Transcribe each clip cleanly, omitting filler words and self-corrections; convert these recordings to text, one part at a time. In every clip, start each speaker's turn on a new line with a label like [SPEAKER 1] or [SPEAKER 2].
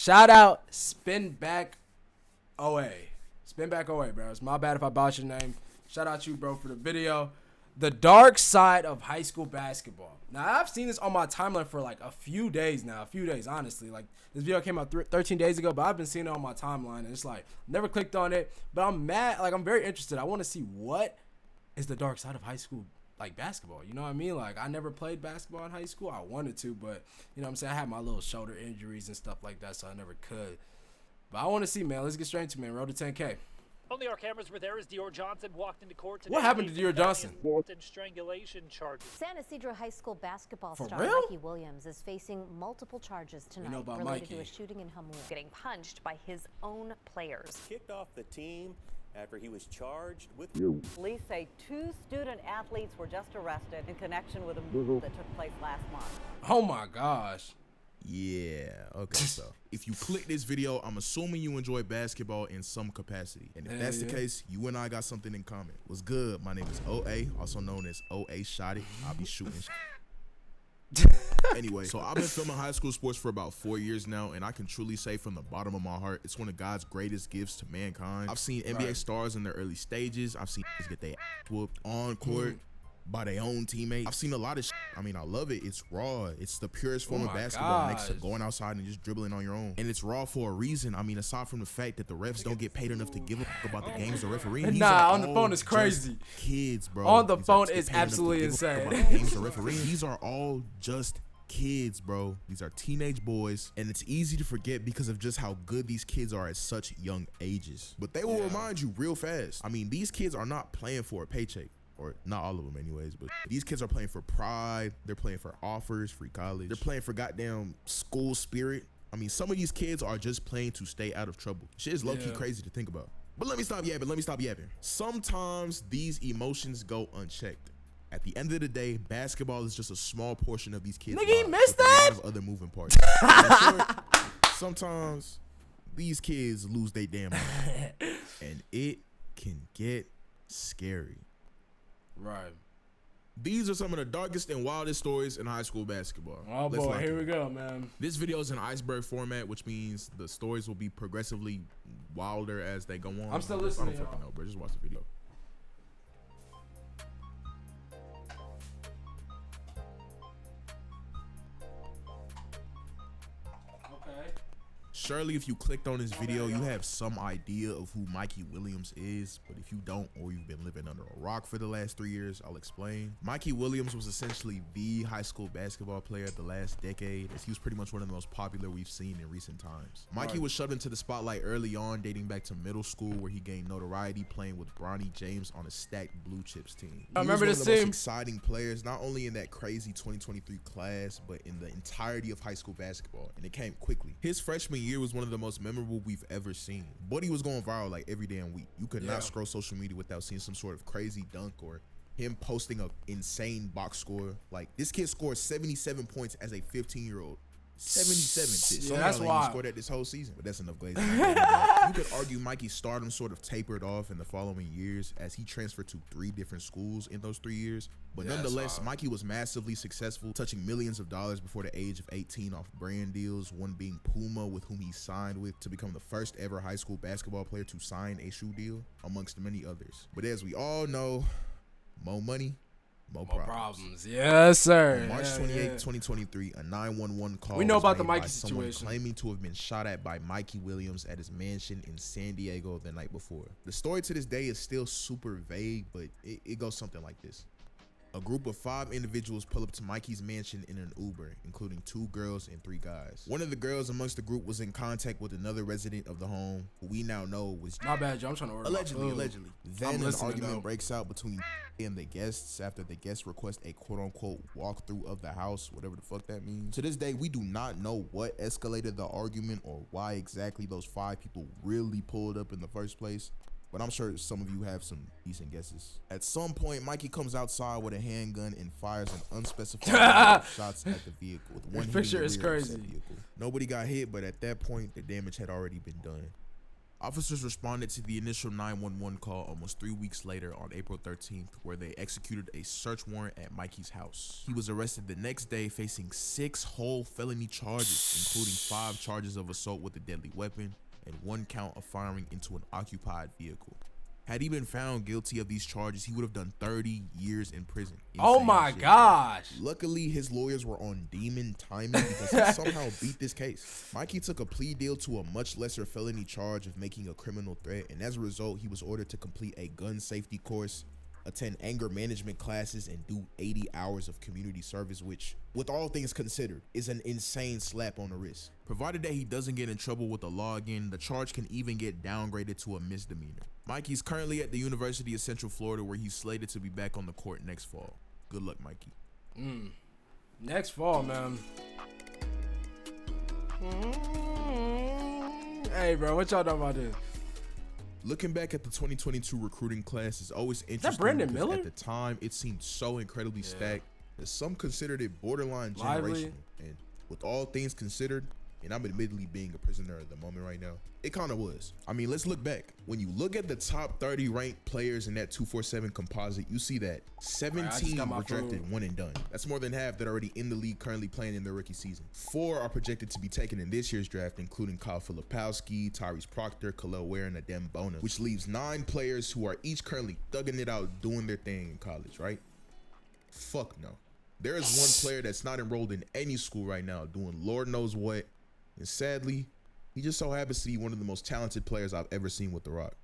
[SPEAKER 1] Shout out Spin Back OA. Spin Back OA, bro. It's my bad if I botched your name. Shout out you, bro, for the video. The dark side of high school basketball. Now, I've seen this on my timeline for like a few days now. Honestly. Like, this video came out 13 days ago, but I've been seeing it on my timeline. And it's like, never clicked on it. But I'm mad. Like, I'm very interested. I want to see what is the dark side of high school, like, basketball. You know what I mean? Like, I never played basketball in high school. I wanted to, but, you know what I'm saying? I had my little shoulder injuries and stuff like that, so I never could. But I want to see, man. Let's get straight into it, man. Road to 10K.
[SPEAKER 2] Only our cameras were there as Dior Johnson walked into court today.
[SPEAKER 1] What happened to Dior Johnson?
[SPEAKER 2] And strangulation charges.
[SPEAKER 3] San Ysidro High School basketball
[SPEAKER 1] For
[SPEAKER 3] star
[SPEAKER 1] real?
[SPEAKER 3] Mikey Williams is facing multiple charges tonight related
[SPEAKER 1] Mikey.
[SPEAKER 3] to a shooting in Hamul.
[SPEAKER 4] Getting punched by his own players.
[SPEAKER 5] Kicked off the team after he was charged with.
[SPEAKER 6] Police say 2 student athletes were just arrested in connection with a move that took place last month.
[SPEAKER 1] Oh, my gosh.
[SPEAKER 7] Yeah, okay, so if you click this video, I'm assuming you enjoy basketball in some capacity. And if that's the case, you and I got something in common. What's good? My name is OA, also known as OA Shot It. I'll be shooting. Anyway, so I've been filming high school sports for about 4 years now, and I can truly say from the bottom of my heart, it's one of God's greatest gifts to mankind. I've seen NBA stars in their early stages. I've seen get their whooped on court by their own teammates. I've seen a lot of shit. I mean, I love it. It's raw. It's the purest form of basketball next to going outside and just dribbling on your own. And it's raw for a reason. I mean, aside from the fact that the refs don't get paid enough to give a fuck about the games or refereeing.
[SPEAKER 1] Nah, on the phone is crazy.
[SPEAKER 7] Kids, bro.
[SPEAKER 1] On the phone is absolutely insane.
[SPEAKER 7] Games or refereeing. These are all just kids, bro. These are teenage boys, and it's easy to forget because of just how good these kids are at such young ages. But they will remind you real fast. I mean, these kids are not playing for a paycheck. Or not all of them anyways, but these kids are playing for pride. They're playing for offers, free college. They're playing for goddamn school spirit. I mean, some of these kids are just playing to stay out of trouble. Shit is low-key crazy to think about. But let me stop yapping. Sometimes these emotions go unchecked. At the end of the day, basketball is just a small portion of these kids'
[SPEAKER 1] Nigga, he
[SPEAKER 7] lives
[SPEAKER 1] missed
[SPEAKER 7] with
[SPEAKER 1] that?
[SPEAKER 7] a lot of other moving parts. In short, sometimes these kids lose their damn mind. And it can get scary.
[SPEAKER 1] Right.
[SPEAKER 7] These are some of the darkest and wildest stories in high school basketball.
[SPEAKER 1] Oh, boy. Here we go, man.
[SPEAKER 7] This video is an iceberg format, which means the stories will be progressively wilder as they go on.
[SPEAKER 1] I'm still listening,
[SPEAKER 7] I don't fucking know, bro. Just watch the video. Surely if you clicked on this video, you have some idea of who Mikey Williams is, but if you don't, or you've been living under a rock for the last 3 years, I'll explain. Mikey Williams was essentially the high school basketball player of the last decade, as he was pretty much one of the most popular we've seen in recent times. Mikey was shoved into the spotlight early on, dating back to middle school, where he gained notoriety playing with Bronny James on a stacked Blue Chips team.
[SPEAKER 1] I remember this
[SPEAKER 7] He was one of the
[SPEAKER 1] team.
[SPEAKER 7] most exciting players, not only in that crazy 2023 class, but in the entirety of high school basketball, and it came quickly. His freshman year was one of the most memorable we've ever seen. Buddy was going viral like every damn week. You could not scroll social media without seeing some sort of crazy dunk or him posting a insane box score. Like, this kid scored 77 points as a 15-year-old. 77.
[SPEAKER 1] Yeah, that's wild.
[SPEAKER 7] He scored that this whole season, but that's enough glazing. You could argue Mikey's stardom sort of tapered off in the following years as he transferred to 3 different schools in those 3 years. But nonetheless, Mikey was massively successful, touching millions of dollars before the age of 18 off brand deals, one being Puma, with whom he signed with to become the first ever high school basketball player to sign a shoe deal, amongst many others. But as we all know, more money, more problems.
[SPEAKER 1] Yes, sir.
[SPEAKER 7] On March 28, 2023, a 911 call
[SPEAKER 1] We know
[SPEAKER 7] was
[SPEAKER 1] about the
[SPEAKER 7] made by
[SPEAKER 1] Mikey
[SPEAKER 7] someone
[SPEAKER 1] situation.
[SPEAKER 7] claiming to have been shot at by Mikey Williams at his mansion in San Diego the night before. The story to this day is still super vague, but it goes something like this. A group of 5 individuals pull up to Mikey's mansion in an Uber, including 2 girls and 3 guys. One of the girls amongst the group was in contact with another resident of the home, who we now know was
[SPEAKER 1] My bad, Joe. I'm trying to order
[SPEAKER 7] allegedly. Then an
[SPEAKER 1] listening,
[SPEAKER 7] argument
[SPEAKER 1] though.
[SPEAKER 7] breaks out between and the guests after the guests request a quote-unquote walkthrough of the house, whatever the fuck that means. To this day, we do not know what escalated the argument or why exactly those 5 people really pulled up in the first place, but I'm sure some of you have some decent guesses. At some point, Mikey comes outside with a handgun and fires an unspecified number of shots at the vehicle. With one
[SPEAKER 1] Picture
[SPEAKER 7] hitting the
[SPEAKER 1] is
[SPEAKER 7] rear of
[SPEAKER 1] crazy.
[SPEAKER 7] said vehicle. Nobody got hit, but at that point, the damage had already been done. Officers responded to the initial 911 call almost 3 weeks later on April 13th, where they executed a search warrant at Mikey's house. He was arrested the next day facing 6 whole felony charges, including 5 charges of assault with a deadly weapon and 1 count of firing into an occupied vehicle. Had he been found guilty of these charges, he would have done 30 years in prison.
[SPEAKER 1] Oh my gosh.
[SPEAKER 7] Luckily, his lawyers were on demon timing because he somehow beat this case. Mikey took a plea deal to a much lesser felony charge of making a criminal threat, and as a result, he was ordered to complete a gun safety course, attend anger management classes, and do 80 hours of community service, which, with all things considered, is an insane slap on the wrist. Provided that he doesn't get in trouble with the law again, the charge can even get downgraded to a misdemeanor. Mikey's currently at the University of Central Florida, where he's slated to be back on the court next fall. Good luck, Mikey.
[SPEAKER 1] Next fall, man. Hey, bro, what y'all know about this?
[SPEAKER 7] Looking back at the 2022 recruiting class is always interesting.
[SPEAKER 1] Brandon
[SPEAKER 7] because
[SPEAKER 1] Miller?
[SPEAKER 7] At the time, it seemed so incredibly stacked that some considered it borderline
[SPEAKER 1] Lively.
[SPEAKER 7] generational. And with all things considered, and I'm admittedly being a prisoner at the moment right now, it kind of was. I mean, let's look back. When you look at the top 30 ranked players in that 247 composite, you see that 17 were drafted one and done. That's more than half that are already in the league currently playing in their rookie season. 4 are projected to be taken in this year's draft, including Kyle Filipowski, Tyrese Proctor, Khalil Ware, and Adem Bona, which leaves 9 players who are each currently thugging it out, doing their thing in college, right? Fuck no. There is one player that's not enrolled in any school right now doing Lord knows what, and sadly, he just so happens to be one of the most talented players I've ever seen with the Rock.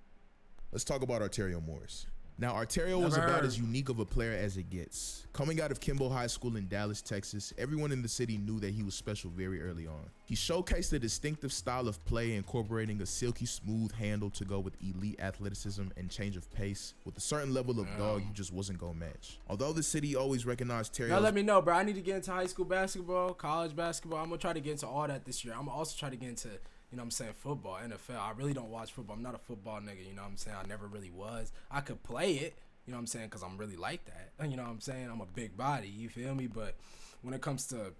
[SPEAKER 7] Let's talk about Arterio Morris. Now, Arterio was about as unique of a player as it gets. Coming out of Kimball High School in Dallas, Texas, everyone in the city knew that he was special very early on. He showcased a distinctive style of play, incorporating a silky smooth handle to go with elite athleticism and change of pace with a certain level of dog you just wasn't gonna match. Although the city always recognized Terrio.
[SPEAKER 1] Y'all let me know, bro. I need to get into high school basketball, college basketball. I'm gonna try to get into all that this year. I'm gonna also try to get into, you know what I'm saying, football, NFL. I really don't watch football. I'm not a football nigga, you know what I'm saying? I never really was. I could play it, you know what I'm saying, because I'm really like that. You know what I'm saying? I'm a big body, you feel me? But when it comes to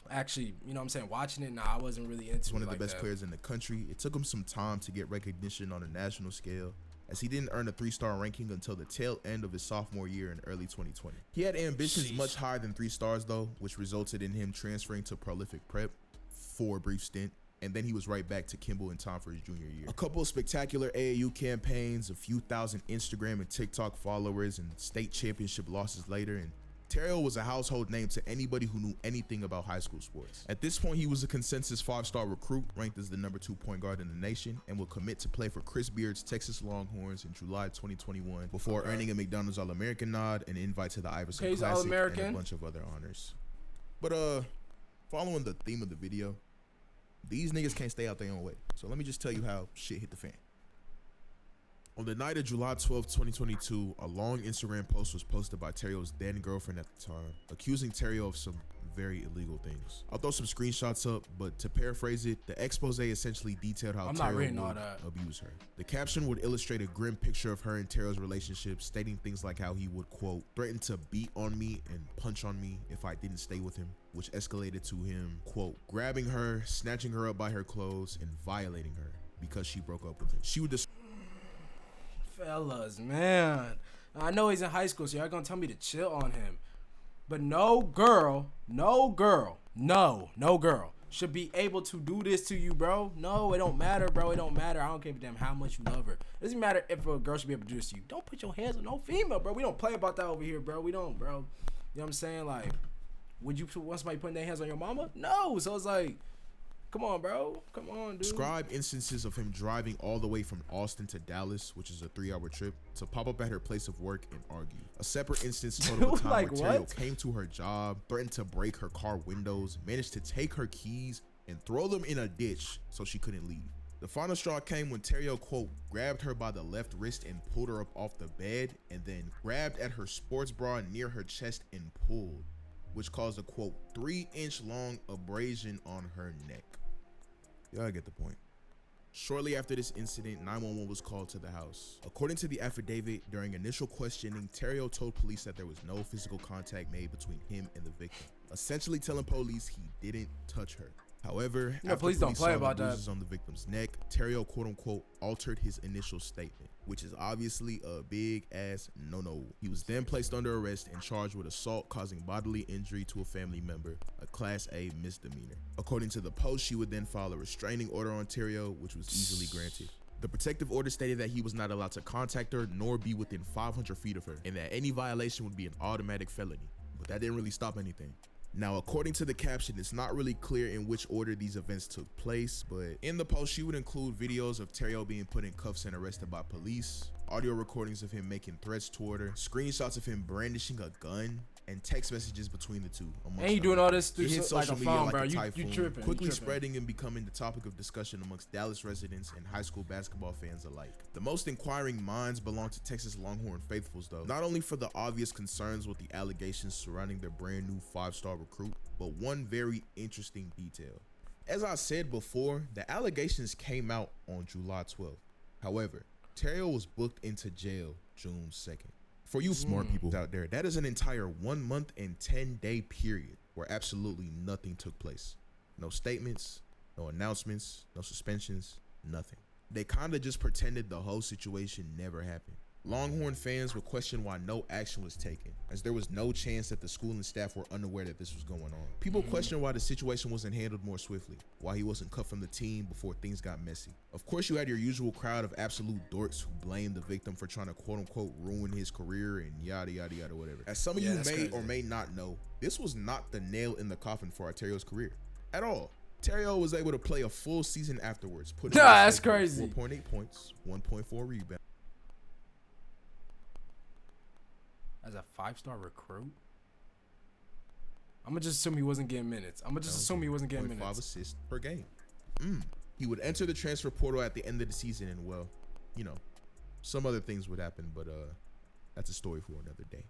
[SPEAKER 1] actually, you know what I'm saying, watching it, nah, I wasn't really into it.
[SPEAKER 7] One of the
[SPEAKER 1] like
[SPEAKER 7] best
[SPEAKER 1] that.
[SPEAKER 7] players in the country. It took him some time to get recognition on a national scale, as he didn't earn a 3-star ranking until the tail end of his sophomore year in early 2020. He had ambitions much higher than 3 stars though, which resulted in him transferring to Prolific Prep for a brief stint, and then he was right back to Kimball in time for his junior year. A couple of spectacular AAU campaigns, a few thousand Instagram and TikTok followers, and state championship losses later, and Terrio was a household name to anybody who knew anything about high school sports. At this point, he was a consensus 5-star recruit, ranked as the number 2 point guard in the nation, and will commit to play for Chris Beard's Texas Longhorns in July 2021 before earning a McDonald's All-American nod, an invite to the Iverson Classic, and a bunch of other honors. But following the theme of the video, these niggas can't stay out their own way. So let me just tell you how shit hit the fan. On the night of July 12, 2022, a long Instagram post was posted by Terrio's then girlfriend at the time, accusing Terrio of some very illegal things. I'll throw some screenshots up, but to paraphrase it, the expose essentially detailed how Terrio would abuse her. The caption would illustrate a grim picture of her and Terrio's relationship, stating things like how he would, quote, threaten to beat on me and punch on me if I didn't stay with him, which escalated to him, quote, grabbing her, snatching her up by her clothes, and violating her because she broke up with him. She would
[SPEAKER 1] Fellas, man, I know he's in high school, so y'all gonna tell me to chill on him, but no girl should be able to do this to you, bro. No, it don't matter, bro. It don't matter. I don't give a damn how much you love her. It doesn't matter if a girl should be able to do this to you. Don't put your hands on no female, bro. We don't play about that over here, bro. We don't, bro. You know what I'm saying? Like, would you want somebody putting their hands on your mama? No. So it's like, come on, bro. Come on, dude.
[SPEAKER 7] Describe instances of him driving all the way from Austin to Dallas, which is a 3-hour trip, to pop up at her place of work and argue. A separate instance told of a time
[SPEAKER 1] like,
[SPEAKER 7] where Terrio came to her job, threatened to break her car windows, managed to take her keys and throw them in a ditch so she couldn't leave. The final straw came when Terrio, quote, grabbed her by the left wrist and pulled her up off the bed, and then grabbed at her sports bra near her chest and pulled, which caused a, quote, 3-inch long abrasion on her neck. Y'all get the point. Shortly after this incident, 911 was called to the house. According to the affidavit, during initial questioning, Terrio told police that there was no physical contact made between him and the victim, essentially telling police he didn't touch her. However,
[SPEAKER 1] No,
[SPEAKER 7] after
[SPEAKER 1] please don't
[SPEAKER 7] police
[SPEAKER 1] play
[SPEAKER 7] saw
[SPEAKER 1] about
[SPEAKER 7] the
[SPEAKER 1] that.
[SPEAKER 7] bruises on the victim's neck, Terrio quote-unquote altered his initial statement, which is obviously a big-ass no-no. He was then placed under arrest and charged with assault causing bodily injury to a family member, a Class A misdemeanor. According to the Post, she would then file a restraining order on Terrio, which was easily granted. The protective order stated that he was not allowed to contact her nor be within 500 feet of her, and that any violation would be an automatic felony. But that didn't really stop anything. Now, according to the caption, it's not really clear in which order these events took place, but in the post, she would include videos of Terrio being put in cuffs and arrested by police, audio recordings of him making threats toward her, screenshots of him brandishing a gun, and text messages between the two.
[SPEAKER 1] And you doing all this through
[SPEAKER 7] It hit
[SPEAKER 1] like a
[SPEAKER 7] social media
[SPEAKER 1] phone,
[SPEAKER 7] like
[SPEAKER 1] bro.
[SPEAKER 7] a
[SPEAKER 1] You
[SPEAKER 7] typhoon,
[SPEAKER 1] tripping.
[SPEAKER 7] quickly
[SPEAKER 1] you tripping.
[SPEAKER 7] spreading and becoming the topic of discussion amongst Dallas residents and high school basketball fans alike. The most inquiring minds belong to Texas Longhorn faithfuls, though, not only for the obvious concerns with the allegations surrounding their brand new 5-star recruit, but one very interesting detail. As I said before, the allegations came out on July 12th. However, Terrio was booked into jail June 2nd. For you smart people out there, that is an entire 1 month and 10-day period where absolutely nothing took place. No statements, no announcements, no suspensions, nothing. They kind of just pretended the whole situation never happened. Longhorn fans would question why no action was taken, as there was no chance that the school and staff were unaware that this was going on. People question why the situation wasn't handled more swiftly, why he wasn't cut from the team before things got messy. Of course, you had your usual crowd of absolute dorks who blamed the victim for trying to quote-unquote ruin his career and yada yada yada whatever. As some of you may or may not know, this was not the nail in the coffin for Terrio's career at all. Terrio was able to play a full season afterwards, putting
[SPEAKER 1] that's crazy.
[SPEAKER 7] 4.8 points, 1.4 rebounds.
[SPEAKER 1] As a 5-star recruit? I'm gonna just assume he wasn't getting minutes.
[SPEAKER 7] 5 assists per game. He would enter the transfer portal at the end of the season, and well, you know, some other things would happen, but that's a story for another day.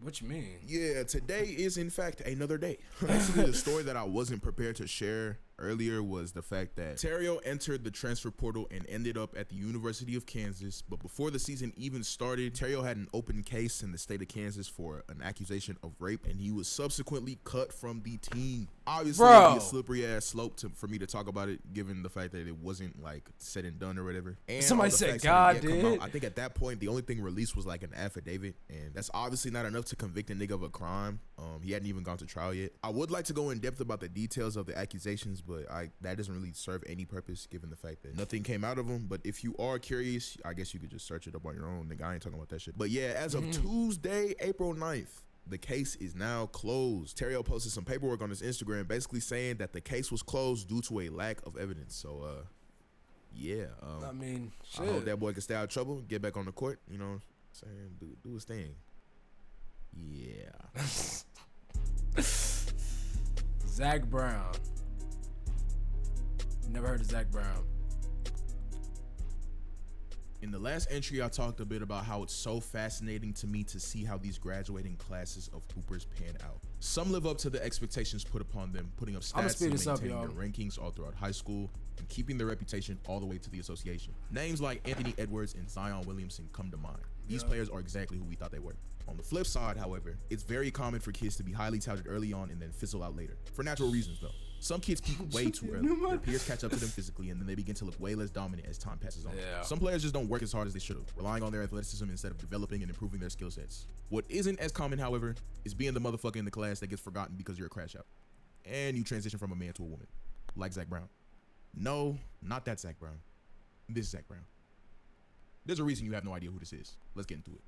[SPEAKER 1] What you mean?
[SPEAKER 7] Yeah, today is in fact another day. Actually, the story that I wasn't prepared to share earlier was the fact that Terrio entered the transfer portal and ended up at the University of Kansas. But before the season even started, Terrio had an open case in the state of Kansas for an accusation of rape, and he was subsequently cut from the team. Obviously, it'd be a slippery ass slope for me to talk about it, given the fact that it wasn't like said and done or whatever. And
[SPEAKER 1] somebody said God did.
[SPEAKER 7] I think at that point, the only thing released was like an affidavit, and that's obviously not enough to convict a nigga of a crime. He hadn't even gone to trial yet. I would like to go in depth about the details of the accusations, but that doesn't really serve any purpose given the fact that nothing came out of them. But if you are curious, I guess you could just search it up on your own. Nigga, I ain't talking about that shit. But yeah, as of Tuesday, April 9th, the case is now closed. Terrio posted some paperwork on his Instagram basically saying that the case was closed due to a lack of evidence. So, yeah.
[SPEAKER 1] I mean, shit.
[SPEAKER 7] I hope that boy can stay out of trouble, get back on the court, you know what I'm saying? Do his thing. Yeah.
[SPEAKER 1] Zach Brown. Never heard of Zach Brown.
[SPEAKER 7] In the last entry, I talked a bit about how it's so fascinating to me to see how these graduating classes of hoopers pan out. Some live up to the expectations put upon them, putting up stats and maintaining their rankings all throughout high school and keeping their reputation all the way to the association. Names like Anthony Edwards and Zion Williamson come to mind. These players are exactly who we thought they were. On the flip side, however, it's very common for kids to be highly touted early on and then fizzle out later. For natural reasons, though. Some kids peak way too early. Their peers catch up to them physically, and then they begin to look way less dominant as time passes on. Some players just don't work as hard as they should have, relying on their athleticism instead of developing and improving their skill sets. What isn't as common, however, is being the motherfucker in the class that gets forgotten because you're a crash out. And you transition from a man to a woman. Like Zach Brown. No, not that Zach Brown. This Zach Brown. There's a reason you have no idea who this is. Let's get into it.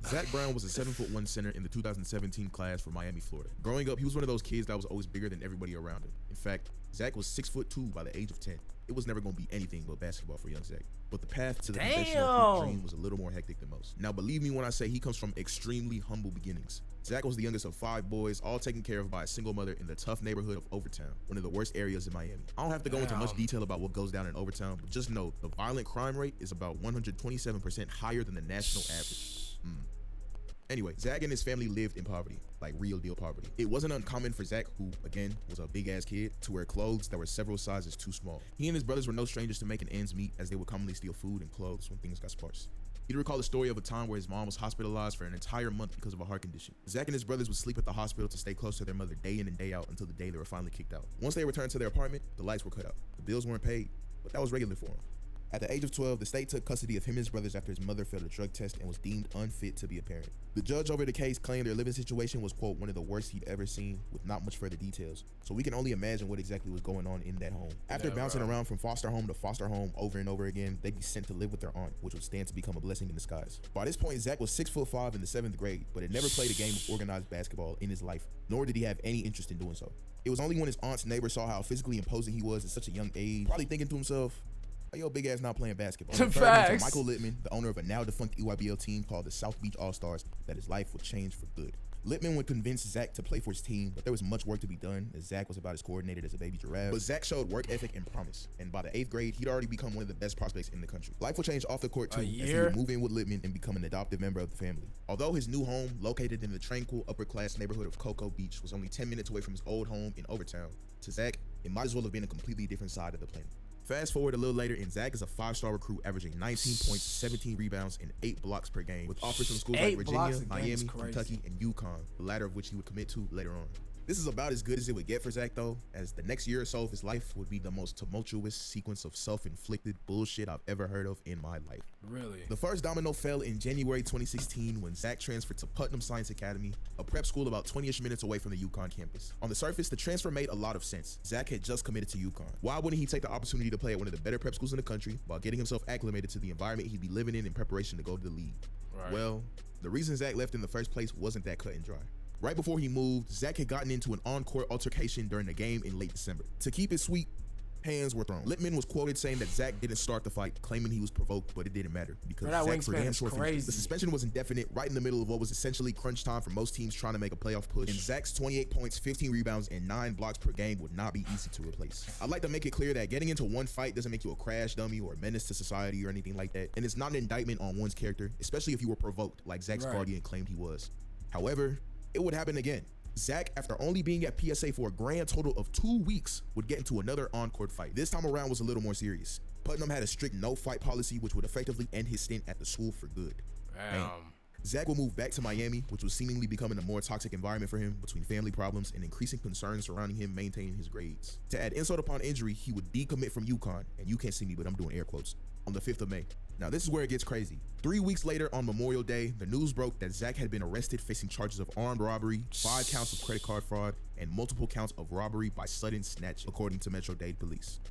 [SPEAKER 7] Zach Brown was a 7'1" center in the 2017 class for Miami, Florida. Growing up, he was one of those kids that was always bigger than everybody around him. In fact, Zach was 6'2" by the age of 10. It was never going to be anything but basketball for young Zach. But the path to the conventional hoop dream was a little more hectic than most. Now, believe me when I say he comes from extremely humble beginnings. Zach was the youngest of 5 boys, all taken care of by a single mother in the tough neighborhood of Overtown, one of the worst areas in Miami. I don't have to go into much detail about what goes down in Overtown, but just know the violent crime rate is about 127% higher than the national average. Anyway, Zach and his family lived in poverty, like real deal poverty. It wasn't uncommon for Zach, who again was a big ass kid, to wear clothes that were several sizes too small. He and his brothers were no strangers to making ends meet, as they would commonly steal food and clothes when things got sparse. He'd recall the story of a time where his mom was hospitalized for an entire month because of a heart condition. Zach and his brothers would sleep at the hospital to stay close to their mother day in and day out until the day they were finally kicked out. Once they returned to their apartment, the lights were cut out. The bills weren't paid, but that was regular for him. At the age of 12, the state took custody of him and his brothers after his mother failed a drug test and was deemed unfit to be a parent. The judge over the case claimed their living situation was, quote, one of the worst he'd ever seen, with not much further details. So we can only imagine what exactly was going on in that home. After bouncing around from foster home to foster home over and over again, they'd be sent to live with their aunt, which would stand to become a blessing in disguise. By this point, Zach was 6'5" in the 7th grade, but had never played a game of organized basketball in his life, nor did he have any interest in doing so. It was only when his aunt's neighbor saw how physically imposing he was at such a young age, probably thinking to himself, yo, big ass not playing basketball.
[SPEAKER 1] Facts.
[SPEAKER 7] Michael Littman, the owner of a now defunct EYBL team called the South Beach All-Stars, that his life would change for good. Littman would convince Zach to play for his team, but there was much work to be done, as Zach was about as coordinated as a baby giraffe. But Zach showed work ethic and promise, and by the 8th grade, he'd already become one of the best prospects in the country. Life would change off the court too, as he would move in with Littman and become an adoptive member of the family. Although his new home, located in the tranquil upper-class neighborhood of Cocoa Beach, was only 10 minutes away from his old home in Overtown, to Zach, it might as well have been a completely different side of the planet. Fast forward a little later, and Zach is a 5-star recruit averaging 19 points, 17 rebounds, and 8 blocks per game, with offers from schools like Virginia, Miami, Kentucky, and UConn, the latter of which he would commit to later on. This is about as good as it would get for Zach, though, as the next year or so of his life would be the most tumultuous sequence of self-inflicted bullshit I've ever heard of in my life.
[SPEAKER 1] Really?
[SPEAKER 7] The first domino fell in January 2016 when Zach transferred to Putnam Science Academy, a prep school about 20-ish minutes away from the UConn campus. On the surface, the transfer made a lot of sense. Zach had just committed to UConn. Why wouldn't he take the opportunity to play at one of the better prep schools in the country while getting himself acclimated to the environment he'd be living in preparation to go to the league? Right. Well, the reason Zach left in the first place wasn't that cut and dry. Right before he moved, Zach had gotten into an on-court altercation during the game in late December. To keep it sweet, hands were thrown. Littman was quoted saying that Zach didn't start the fight, claiming he was provoked, but it didn't matter because Zach for damn sure finished. The suspension was indefinite, right in the middle of what was essentially crunch time for most teams trying to make a playoff push. And Zach's 28 points, 15 rebounds, and 9 blocks per game would not be easy to replace. I'd like to make it clear that getting into one fight doesn't make you a crash dummy or a menace to society or anything like that, and it's not an indictment on one's character, especially if you were provoked, like Zach's guardian claimed he was. However, it would happen again. Zach, after only being at PSA for a grand total of 2 weeks, would get into another on-court fight. This time around was a little more serious. Putnam had a strict no-fight policy, which would effectively end his stint at the school for good. Zach would move back to Miami, which was seemingly becoming a more toxic environment for him between family problems and increasing concerns surrounding him maintaining his grades. To add insult upon injury, he would decommit from UConn, and you can't see me, but I'm doing air quotes, on the 5th of May. Now, this is where it gets crazy. 3 weeks later, on Memorial Day, the news broke that Zach had been arrested facing charges of armed robbery, 5 counts of credit card fraud, and multiple counts of robbery by sudden snatch, according to Metro-Dade police.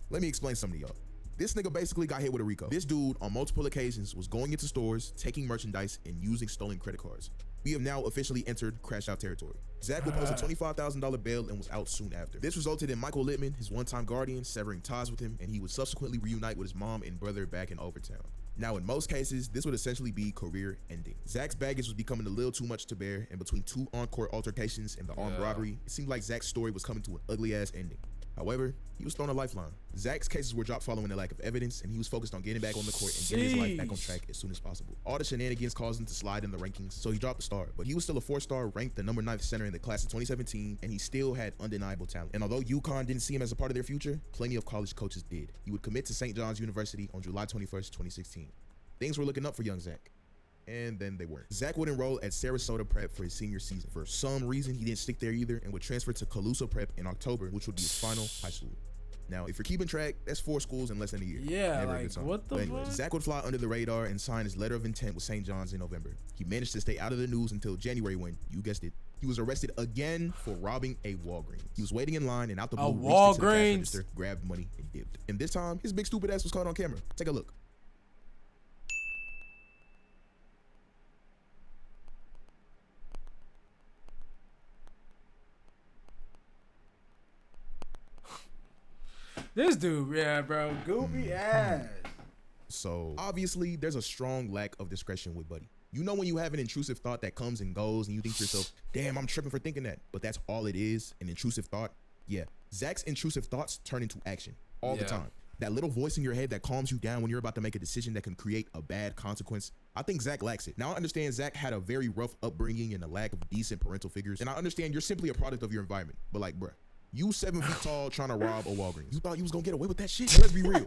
[SPEAKER 7] Let me explain something to y'all. This nigga basically got hit with a RICO. This dude, on multiple occasions, was going into stores, taking merchandise, and using stolen credit cards. We have now officially entered crash out territory. Zach would post a $25,000 bail and was out soon after. This resulted in Michael Littman, his one-time guardian, severing ties with him, and he would subsequently reunite with his mom and brother back in Overtown. Now, in most cases, this would essentially be career ending. Zach's baggage was becoming a little too much to bear, and between 2 on-court altercations and the armed robbery, it seemed like Zach's story was coming to an ugly-ass ending. However, he was thrown a lifeline. Zach's cases were dropped following the lack of evidence, and he was focused on getting back on the court and getting his life back on track as soon as possible. All the shenanigans caused him to slide in the rankings, so he dropped the star. But he was still a 4-star, ranked the number 9th center in the class of 2017, and he still had undeniable talent. And although UConn didn't see him as a part of their future, plenty of college coaches did. He would commit to St. John's University on July 21st, 2016. Things were looking up for young Zach. And then they weren't. Zach would enroll at Sarasota Prep for his senior season. For some reason, he didn't stick there either and would transfer to Calusa Prep in October, which would be his final high school. Now, if you're keeping track, that's 4 schools in less than a year.
[SPEAKER 1] Yeah, like, what the fuck?
[SPEAKER 7] Zach would fly under the radar and sign his letter of intent with St. John's in November. He managed to stay out of the news until January when, you guessed it, he was arrested again for robbing a Walgreens. He was waiting in line and out the blue, reached into the cash register, grabbed money, and dipped. And this time, his big stupid ass was caught on camera. Take a look.
[SPEAKER 1] This dude, yeah, bro, goofy ass.
[SPEAKER 7] So obviously there's a strong lack of discretion with Buddy. You know when you have an intrusive thought that comes and goes and you think to yourself, damn, I'm tripping for thinking that, but that's all it is, an intrusive thought. Yeah, Zach's intrusive thoughts turn into action all the time. That little voice in your head that calms you down when you're about to make a decision that can create a bad consequence. I think Zach lacks it. Now I understand Zach had a very rough upbringing and a lack of decent parental figures, and I understand you're simply a product of your environment, but like, bruh, you 7 feet tall trying to rob a Walgreens. You thought you was gonna get away with that shit? Let's be real.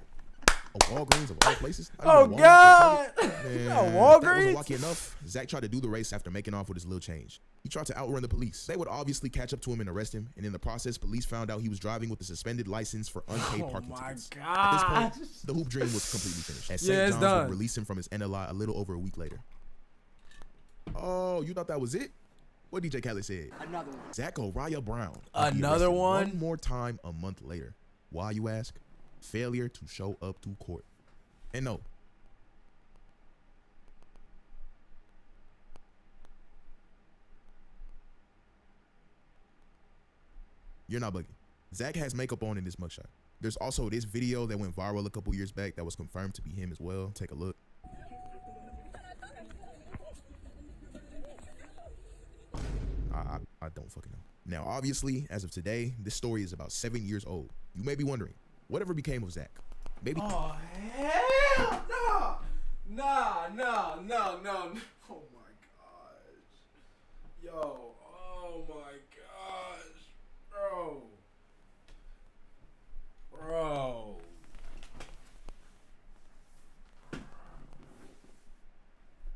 [SPEAKER 7] A Walgreens of all places?
[SPEAKER 1] Oh, God. A
[SPEAKER 7] Man, that
[SPEAKER 1] Walgreens?
[SPEAKER 7] wasn't lucky enough. Zach tried to do the race after making off with his little change. He tried to outrun the police. They would obviously catch up to him and arrest him, and in the process, police found out he was driving with a suspended license for unpaid parking tickets.
[SPEAKER 1] God.
[SPEAKER 7] At this point, the hoop dream was completely finished. As St. John's would release him from his NLI a little over a week later. Oh, you thought that was it? What DJ Khaled said? Another one. Zachariah Brown.
[SPEAKER 1] Another one?
[SPEAKER 7] One more time a month later. Why, you ask? Failure to show up to court. And no. You're not bugging. Zach has makeup on in this mugshot. There's also this video that went viral a couple years back that was confirmed to be him as well. Take a look. I don't fucking know. Now, obviously, as of today, this story is about 7 years old. You may be wondering, whatever became of Zach? Maybe.
[SPEAKER 1] Oh, hell no. No. Oh, my gosh. Yo, oh, my gosh. Bro.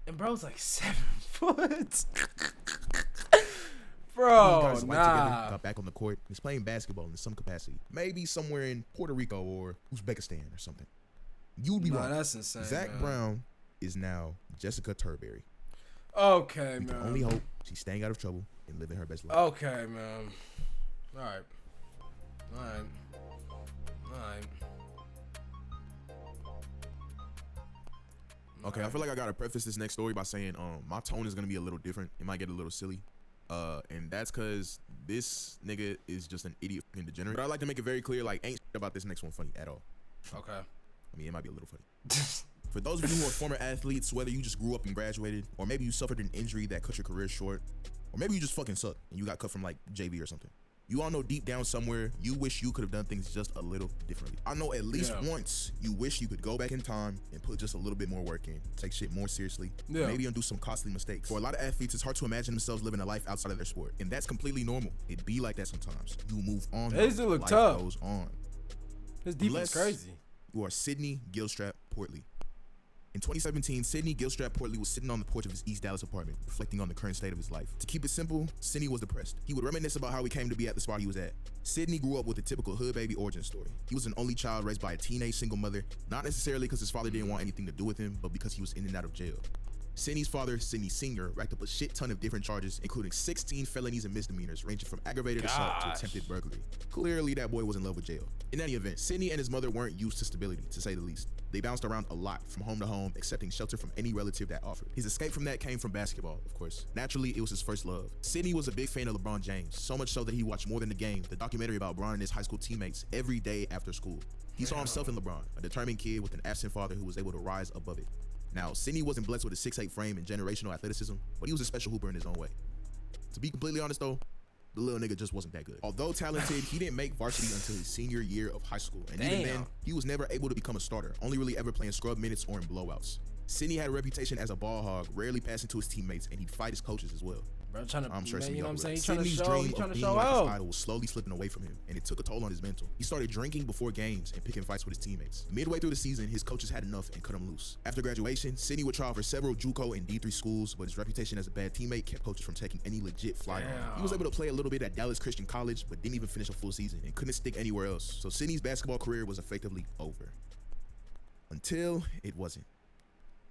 [SPEAKER 1] And bro's like 7 foot. Bro,
[SPEAKER 7] guys together, got back on the court, and is playing basketball in some capacity. Maybe somewhere in Puerto Rico or Uzbekistan or something. You'd be wrong.
[SPEAKER 1] That's insane.
[SPEAKER 7] Zach Brown is now Jessica Turberry.
[SPEAKER 1] Okay,
[SPEAKER 7] we
[SPEAKER 1] man.
[SPEAKER 7] can only hope she's staying out of trouble and living her best life.
[SPEAKER 1] Okay, man. All right.
[SPEAKER 7] Okay, I feel like I gotta preface this next story by saying my tone is gonna be a little different. It might get a little silly. And that's cause this nigga is just an idiot fucking degenerate. But I'd like to make it very clear, like, ain't shit about this next one funny at all.
[SPEAKER 1] Okay.
[SPEAKER 7] I mean, it might be a little funny. For those of you who are former athletes, whether you just grew up and graduated, or maybe you suffered an injury that cut your career short, or maybe you just fucking suck and you got cut from like JV or something. You all know deep down somewhere, you wish you could have done things just a little differently. I know at least once you wish you could go back in time and put just a little bit more work in, take shit more seriously, maybe undo some costly mistakes. For a lot of athletes, it's hard to imagine themselves living a life outside of their sport, and that's completely normal. It be like that sometimes. You move on.
[SPEAKER 1] They do look
[SPEAKER 7] life
[SPEAKER 1] tough.
[SPEAKER 7] Goes on.
[SPEAKER 1] His defense is crazy.
[SPEAKER 7] You are Sydney Gilstrap Portley. In 2017, Sydney Gilstrap Portley was sitting on the porch of his East Dallas apartment, reflecting on the current state of his life. To keep it simple, Sydney was depressed. He would reminisce about how he came to be at the spot he was at. Sydney grew up with a typical hood baby origin story. He was an only child raised by a teenage single mother, not necessarily because his father didn't want anything to do with him, but because he was in and out of jail. Sydney's father, Sydney Sr., racked up a shit ton of different charges, including 16 felonies and misdemeanors, ranging from aggravated assault to attempted burglary. Clearly, that boy was in love with jail. In any event, Sydney and his mother weren't used to stability, to say the least. They bounced around a lot, from home to home, accepting shelter from any relative that offered. His escape from that came from basketball, of course. Naturally, it was his first love. Sydney was a big fan of LeBron James, so much so that he watched More Than the Game, the documentary about Bron and his high school teammates, every day after school. He saw himself in LeBron, a determined kid with an absent father who was able to rise above it. Now, Sydney wasn't blessed with a 6'8" frame and generational athleticism, but he was a special hooper in his own way. To be completely honest though, the little nigga just wasn't that good. Although talented, he didn't make varsity until his senior year of high school, and even then, he was never able to become a starter, only really ever playing scrub minutes or in blowouts. Sydney had a reputation as a ball hog, rarely passing to his teammates, and he'd fight his coaches as well.
[SPEAKER 1] Bro, trying to,
[SPEAKER 7] I'm sure
[SPEAKER 1] you know what I'm saying?
[SPEAKER 7] Sydney's dream of being
[SPEAKER 1] show
[SPEAKER 7] like
[SPEAKER 1] out.
[SPEAKER 7] his idol was slowly slipping away from him, and it took a toll on his mental. He started drinking before games and picking fights with his teammates. Midway through the season, his coaches had enough and cut him loose. After graduation, Sydney would try for several JUCO and D3 schools, but his reputation as a bad teammate kept coaches from taking any legit flight on him. He was able to play a little bit at Dallas Christian College, but didn't even finish a full season and couldn't stick anywhere else. So Sydney's basketball career was effectively over. Until it wasn't.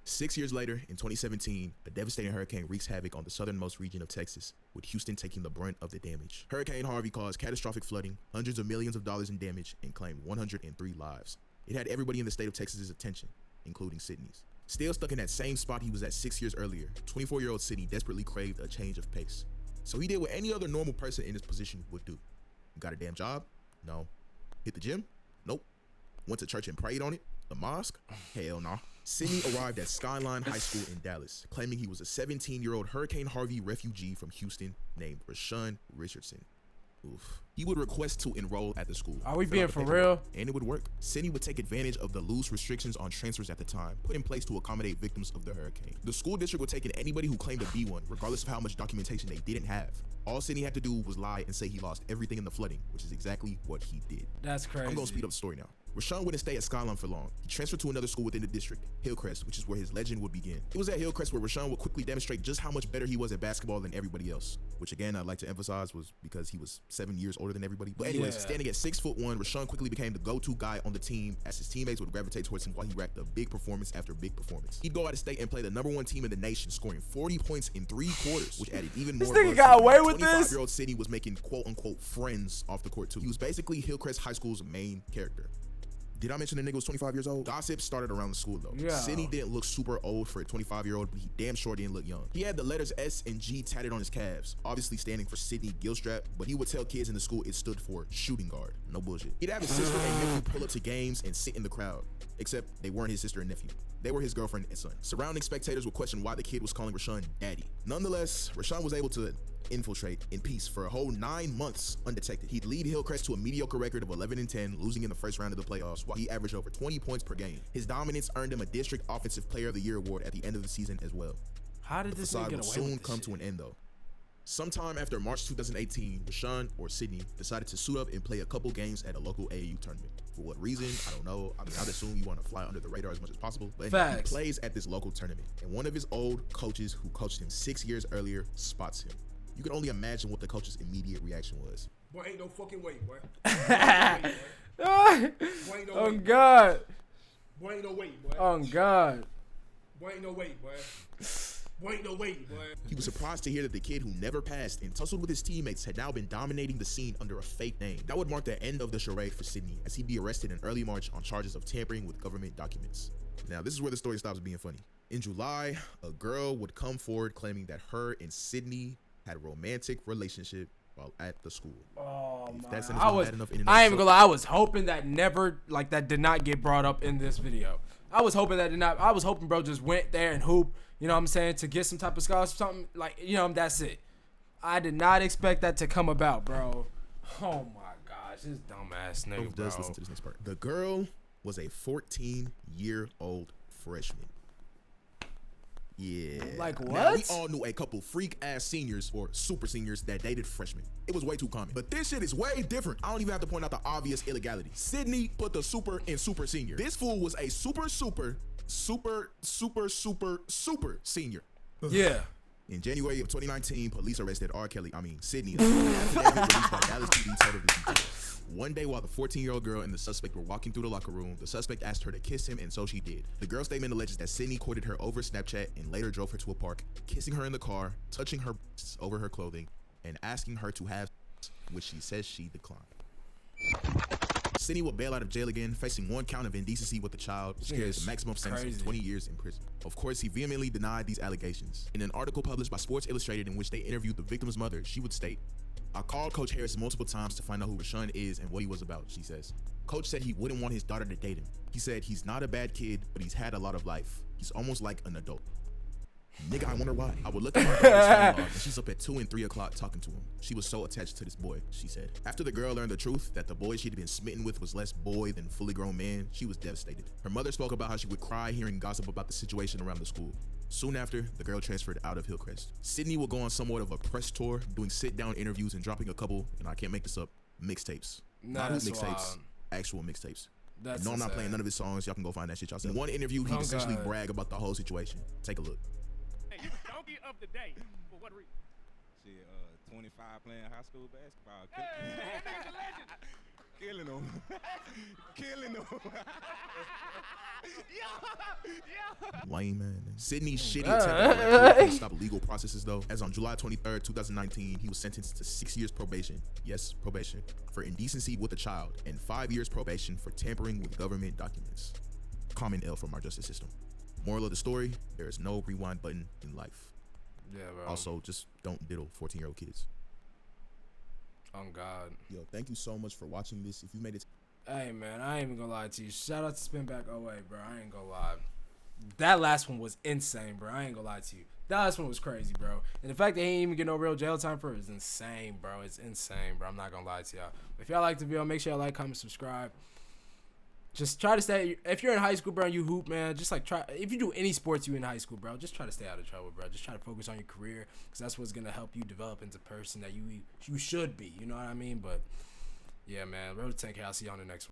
[SPEAKER 7] 6 years later, in 2017, a devastating hurricane wreaks havoc on the southernmost region of Texas, with Houston taking the brunt of the damage. Hurricane Harvey caused catastrophic flooding, hundreds of millions of dollars in damage, and claimed 103 lives. It had everybody in the state of Texas's attention, including Sydney's. Still stuck in that same spot he was at 6 years earlier, 24-year-old Sydney desperately craved a change of pace. So he did what any other normal person in his position would do. Got a damn job? No. Hit the gym? Nope. Went to church and prayed on it? The mosque? Hell nah. Sydney arrived at Skyline High School in Dallas, claiming he was a 17-year-old Hurricane Harvey refugee from Houston named Rashawn Richardson. Oof. He would request to enroll at the school.
[SPEAKER 1] Are we being for real?
[SPEAKER 7] And it would work. Sydney would take advantage of the loose restrictions on transfers at the time, put in place to accommodate victims of the hurricane. The school district would take in anybody who claimed to be one, regardless of how much documentation they didn't have. All Sydney had to do was lie and say he lost everything in the flooding, which is exactly what he did.
[SPEAKER 1] That's crazy.
[SPEAKER 7] I'm gonna speed up the story now. Rashawn wouldn't stay at Skyline for long. He transferred to another school within the district, Hillcrest, which is where his legend would begin. It was at Hillcrest where Rashawn would quickly demonstrate just how much better he was at basketball than everybody else, which again I'd like to emphasize was because he was 7 years older than everybody. But anyways, standing at 6'1", Rashawn quickly became the go-to guy on the team as his teammates would gravitate towards him while he racked up big performance after big performance. He'd go out of state and play the #1 team in the nation, scoring 40 points in 3 quarters, which added even more.
[SPEAKER 1] This nigga got away with this.
[SPEAKER 7] 25-year-old Sidney was making quote-unquote friends off the court too. He was basically Hillcrest High School's main character. Did I mention the nigga was 25 years old? Gossip started around the school though.
[SPEAKER 1] Yeah.
[SPEAKER 7] Sidney didn't look super old for a 25-year-old, but he damn sure didn't look young. He had the letters S and G tatted on his calves, obviously standing for Sidney Gilstrap, but he would tell kids in the school it stood for shooting guard. No bullshit. He'd have his sister and nephew pull up to games and sit in the crowd, except they weren't his sister and nephew. They were his girlfriend and son. Surrounding spectators would question why the kid was calling Rashawn daddy. Nonetheless, Rashawn was able to infiltrate in peace for a whole 9 months undetected. He'd lead Hillcrest to a mediocre record of 11-10, losing in the first round of the playoffs, while he averaged over 20 points per game. His dominance earned him a District Offensive Player of the Year award at the end of the season as well.
[SPEAKER 1] How did this nigga get away
[SPEAKER 7] soon
[SPEAKER 1] with this
[SPEAKER 7] come
[SPEAKER 1] shit?
[SPEAKER 7] to an end though. Sometime after March 2018, Rashawn or Sidney decided to suit up and play a couple games at a local AAU tournament. For what reason? I don't know. I mean, I'd assume you want to fly under the radar as much as possible. But anyway, he plays at this local tournament, and one of his old coaches who coached him 6 years earlier spots him. You can only imagine what the coach's immediate reaction was.
[SPEAKER 8] Boy, ain't no fucking way, boy.
[SPEAKER 1] Oh God.
[SPEAKER 8] Boy, ain't no way, boy.
[SPEAKER 1] Oh God.
[SPEAKER 8] Boy, ain't no way, boy. Boy, ain't no way, boy.
[SPEAKER 7] He was surprised to hear that the kid who never passed and tussled with his teammates had now been dominating the scene under a fake name. That would mark the end of the charade for Sidney, as he'd be arrested in early March on charges of tampering with government documents. Now, this is where the story stops being funny. In July, a girl would come forward claiming that her and Sidney had a romantic relationship while at the school.
[SPEAKER 1] Oh my!
[SPEAKER 7] That's
[SPEAKER 1] I ain't even gonna lie. I was hoping that that did not get brought up in this video. I was hoping that did not. I was hoping bro just went there and hoop. You know what I'm saying, to get some type of scholarship, something like, you know, that's it. I did not expect that to come about, bro. Oh my gosh, this dumbass nigga, bro.
[SPEAKER 7] Listen to this next part. The girl was a 14-year-old freshman. Yeah.
[SPEAKER 1] Like what?
[SPEAKER 7] Now, we all knew a couple freak ass seniors or super seniors that dated freshmen. It was way too common. But this shit is way different. I don't even have to point out the obvious illegality. Sidney put the super in super senior. This fool was a super senior.
[SPEAKER 1] Yeah.
[SPEAKER 7] In January of 2019, police arrested Sidney. Released by Dallas PD told her the details. One day while the 14-year-old girl and the suspect were walking through the locker room, the suspect asked her to kiss him, and so she did. The girl's statement alleges that Sidney courted her over Snapchat and later drove her to a park, kissing her in the car, touching her over her clothing, and asking her to have which she says she declined. Sidney will bail out of jail again, facing 1 count of indecency with a child, which carries a maximum sentence of 20 years in prison. Of course, he vehemently denied these allegations. In an article published by Sports Illustrated in which they interviewed the victim's mother, she would state, "I called Coach Harris multiple times to find out who Rashawn is and what he was about," she says. Coach said he wouldn't want his daughter to date him. He said he's not a bad kid, but he's had a lot of life. He's almost like an adult. Nigga, I wonder why. I would look at my daughter's phone log, and she's up at 2 and 3 o'clock talking to him. She was so attached to this boy, she said. After the girl learned the truth that the boy she'd been smitten with was less boy than fully grown man, she was devastated. Her mother spoke about how she would cry hearing gossip about the situation around the school. Soon after, the girl transferred out of Hillcrest. Sidney will go on somewhat of a press tour, doing sit-down interviews and dropping a couple, and I can't make this up, mixtapes. Not mixtapes, actual mixtapes. No, I'm not playing none of his songs. Y'all can go find that shit yourself. In one interview, he'd essentially brag about the whole situation. Take a look.
[SPEAKER 9] You the donkey of the day. For what reason? Shit, 25 playing high school basketball. Hey, that nigga's a legend. Killing them. Killing them.
[SPEAKER 7] Lame man. Sidney's shitty attempt to stop legal processes though, as on July 23rd, 2019, he was sentenced to 6 years probation. Yes, probation. For indecency with a child, and 5 years probation for tampering with government documents. Common L from our justice system. Moral of the story, there is no rewind button in life.
[SPEAKER 1] Yeah, bro.
[SPEAKER 7] Also, just don't diddle 14-year-old kids.
[SPEAKER 1] Oh, God.
[SPEAKER 7] Yo, thank you so much for watching this. If you made it...
[SPEAKER 1] Hey, man, I ain't even gonna lie to you. Shout out to Spin Back OA, bro. I ain't gonna lie. That last one was insane, bro. I ain't gonna lie to you. That last one was crazy, bro. And the fact that he ain't even get no real jail time for it is insane, bro. It's insane, bro. I'm not gonna lie to y'all. If y'all like the video, make sure y'all like, comment, subscribe. Just try to stay. If you're in high school, bro, and you hoop, man, just like try. If you do any sports you in high school, bro, just try to stay out of trouble, bro. Just try to focus on your career, because that's what's gonna help you develop into the person that you should be. You know what I mean? But yeah, man, road to 10K. I'll see you on the next one.